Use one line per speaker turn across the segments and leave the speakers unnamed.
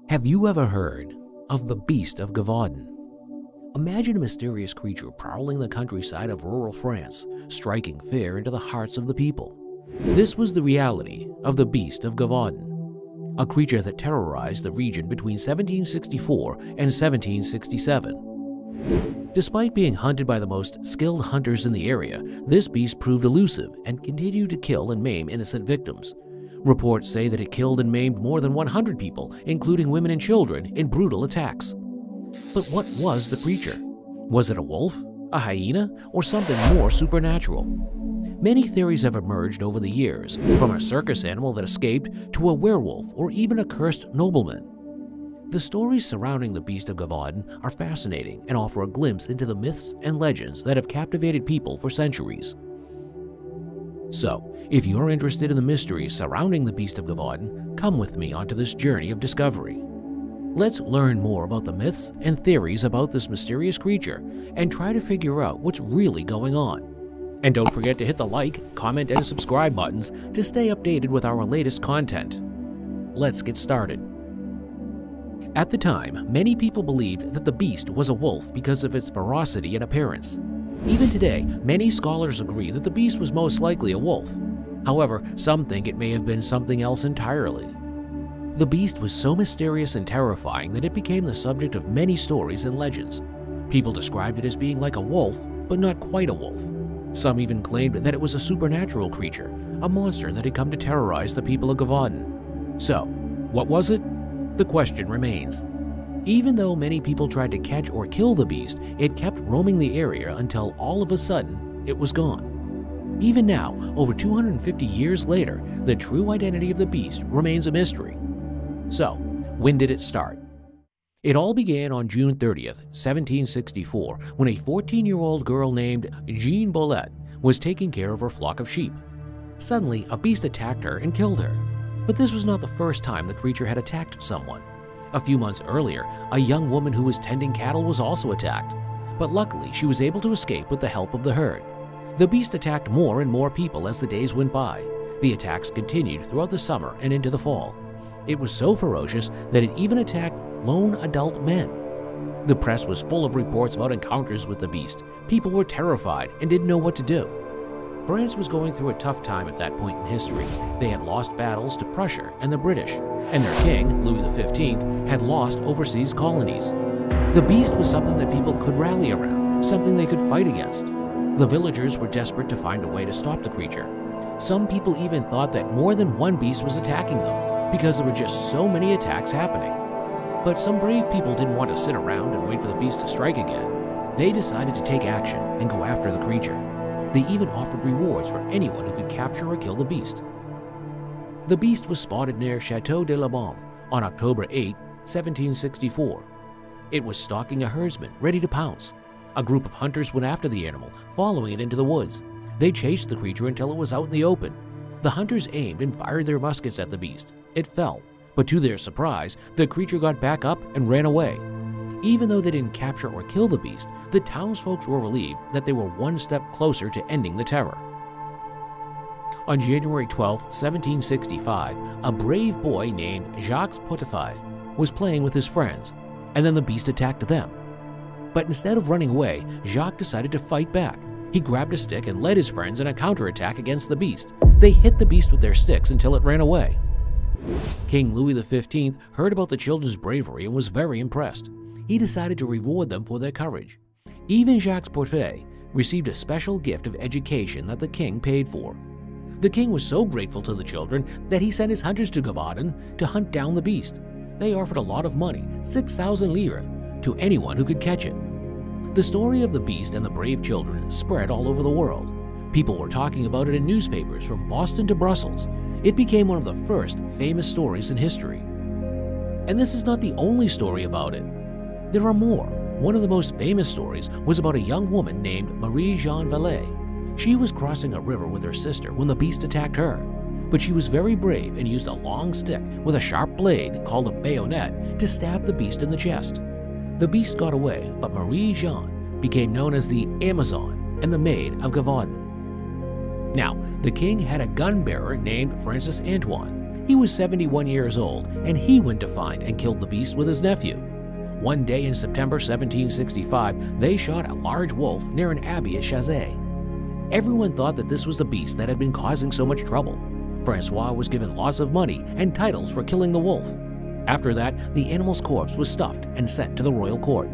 Have you ever heard of the Beast of Gevaudan? Imagine a mysterious creature prowling the countryside of rural France, striking fear into the hearts of the people. This was the reality of the Beast of Gevaudan, a creature that terrorized the region between 1764 and 1767. Despite being hunted by the most skilled hunters in the area, this beast proved elusive and continued to kill and maim innocent victims. Reports say that it killed and maimed more than 100 people, including women and children, in brutal attacks. But what was the creature? Was it a wolf, a hyena, or something more supernatural? Many theories have emerged over the years, from a circus animal that escaped to a werewolf or even a cursed nobleman. The stories surrounding the Beast of Gevaudan are fascinating and offer a glimpse into the myths and legends that have captivated people for centuries. So, if you're interested in the mysteries surrounding the Beast of Gevaudan, come with me onto this journey of discovery. Let's learn more about the myths and theories about this mysterious creature and try to figure out what's really going on. And don't forget to hit the like, comment, and subscribe buttons to stay updated with our latest content. Let's get started. At the time, many people believed that the beast was a wolf because of its ferocity and appearance. Even today, many scholars agree that the beast was most likely a wolf. However, some think it may have been something else entirely. The beast was so mysterious and terrifying that it became the subject of many stories and legends. People described it as being like a wolf, but not quite a wolf. Some even claimed that it was a supernatural creature, a monster that had come to terrorize the people of Gevaudan. So, what was it? The question remains. Even though many people tried to catch or kill the beast, it kept roaming the area until all of a sudden, it was gone. Even now, over 250 years later, the true identity of the beast remains a mystery. So, when did it start? It all began on June 30th, 1764, when a 14-year-old girl named Jean Bolette was taking care of her flock of sheep. Suddenly, a beast attacked her and killed her. But this was not the first time the creature had attacked someone. A few months earlier, a young woman who was tending cattle was also attacked, but luckily she was able to escape with the help of the herd. The beast attacked more and more people as the days went by. The attacks continued throughout the summer and into the fall. It was so ferocious that it even attacked lone adult men. The press was full of reports about encounters with the beast. People were terrified and didn't know what to do. France was going through a tough time at that point in history. They had lost battles to Prussia and the British, and their king, Louis XV, had lost overseas colonies. The beast was something that people could rally around, something they could fight against. The villagers were desperate to find a way to stop the creature. Some people even thought that more than one beast was attacking them, because there were just so many attacks happening. But some brave people didn't want to sit around and wait for the beast to strike again. They decided to take action and go after the creature. They even offered rewards for anyone who could capture or kill the beast. The beast was spotted near Château de la Baume on October 8, 1764. It was stalking a herdsman, ready to pounce. A group of hunters went after the animal, following it into the woods. They chased the creature until it was out in the open. The hunters aimed and fired their muskets at the beast. It fell, but to their surprise, the creature got back up and ran away. Even though they didn't capture or kill the beast, the townsfolk were relieved that they were one step closer to ending the terror. On January 12, 1765, a brave boy named Jacques Portefaix was playing with his friends, and then the beast attacked them. But instead of running away, Jacques decided to fight back. He grabbed a stick and led his friends in a counterattack against the beast. They hit the beast with their sticks until it ran away. King Louis XV heard about the children's bravery and was very impressed. He decided to reward them for their courage. Even Jacques Portefaix received a special gift of education that the king paid for. The king was so grateful to the children that he sent his hunters to Gevaudan to hunt down the beast. They offered a lot of money, 6,000 lire, to anyone who could catch it. The story of the beast and the brave children spread all over the world. People were talking about it in newspapers from Boston to Brussels. It became one of the first famous stories in history. And this is not the only story about it. There are more. One of the most famous stories was about a young woman named Marie-Jeanne Vallée. She was crossing a river with her sister when the beast attacked her. But she was very brave and used a long stick with a sharp blade called a bayonet to stab the beast in the chest. The beast got away, but Marie-Jeanne became known as the Amazon and the Maid of Gevaudan. Now, the king had a gun bearer named Francis Antoine. He was 71 years old, and he went to find and killed the beast with his nephew. One day in September 1765, they shot a large wolf near an abbey at Chazé. Everyone thought that this was the beast that had been causing so much trouble. Francois was given lots of money and titles for killing the wolf. After that, the animal's corpse was stuffed and sent to the royal court.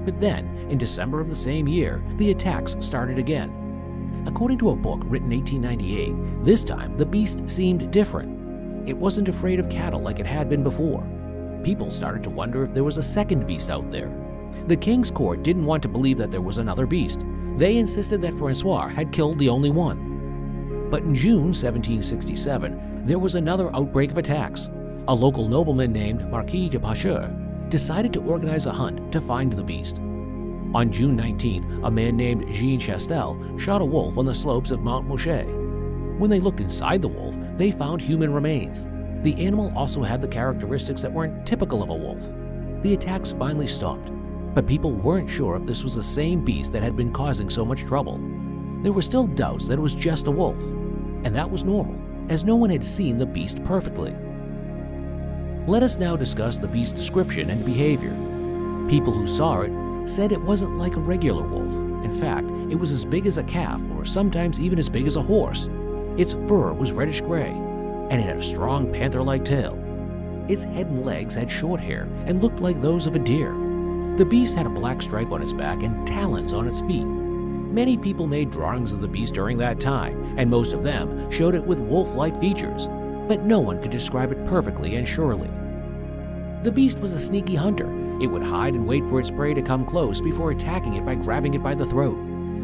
But then, in December of the same year, the attacks started again. According to a book written in 1898, this time the beast seemed different. It wasn't afraid of cattle like it had been before. People started to wonder if there was a second beast out there. The king's court didn't want to believe that there was another beast. They insisted that Francois had killed the only one. But in June 1767, there was another outbreak of attacks. A local nobleman named Marquis de Pacheur decided to organize a hunt to find the beast. On June 19th, a man named Jean Chastel shot a wolf on the slopes of Mount Mouchet. When they looked inside the wolf, they found human remains. The animal also had the characteristics that weren't typical of a wolf. The attacks finally stopped, but people weren't sure if this was the same beast that had been causing so much trouble. There were still doubts that it was just a wolf, and that was normal, as no one had seen the beast perfectly. Let us now discuss the beast's description and behavior. People who saw it said it wasn't like a regular wolf. In fact, it was as big as a calf, or sometimes even as big as a horse. Its fur was reddish-gray, and it had a strong panther-like tail. Its head and legs had short hair and looked like those of a deer. The beast had a black stripe on its back and talons on its feet. Many people made drawings of the beast during that time, and most of them showed it with wolf-like features, but no one could describe it perfectly and surely. The beast was a sneaky hunter. It would hide and wait for its prey to come close before attacking it by grabbing it by the throat.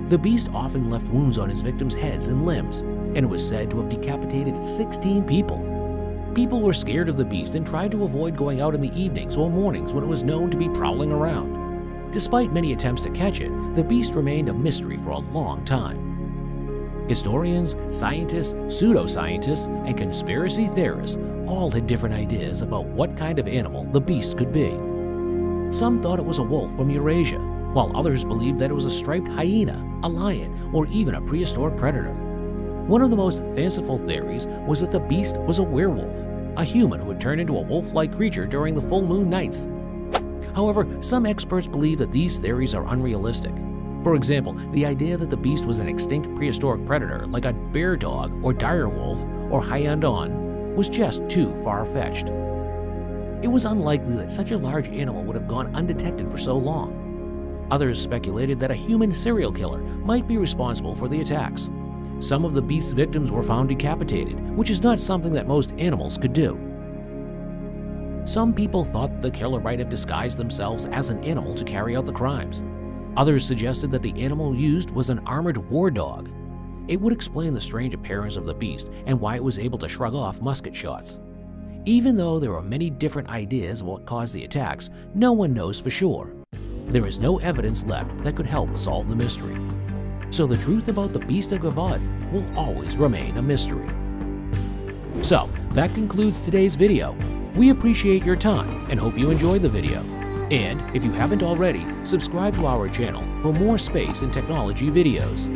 The beast often left wounds on his victims' heads and limbs, and it was said to have decapitated 16 people. People were scared of the beast and tried to avoid going out in the evenings or mornings when it was known to be prowling around. Despite many attempts to catch it, the beast remained a mystery for a long time. Historians, scientists, pseudoscientists, and conspiracy theorists all had different ideas about what kind of animal the beast could be. Some thought it was a wolf from Eurasia, while others believed that it was a striped hyena, a lion, or even a prehistoric predator. One of the most fanciful theories was that the beast was a werewolf, a human who had turned into a wolf-like creature during the full moon nights. However, some experts believe that these theories are unrealistic. For example, the idea that the beast was an extinct prehistoric predator like a bear dog or dire wolf or hyandon was just too far-fetched. It was unlikely that such a large animal would have gone undetected for so long. Others speculated that a human serial killer might be responsible for the attacks. Some of the beast's victims were found decapitated, which is not something that most animals could do. Some people thought the killer might have disguised themselves as an animal to carry out the crimes. Others suggested that the animal used was an armored war dog. It would explain the strange appearance of the beast and why it was able to shrug off musket shots. Even though there are many different ideas of what caused the attacks, no one knows for sure. There is no evidence left that could help solve the mystery. So the truth about the Maid of Gevaudan will always remain a mystery. So, that concludes today's video. We appreciate your time and hope you enjoyed the video. And if you haven't already, subscribe to our channel for more space and technology videos.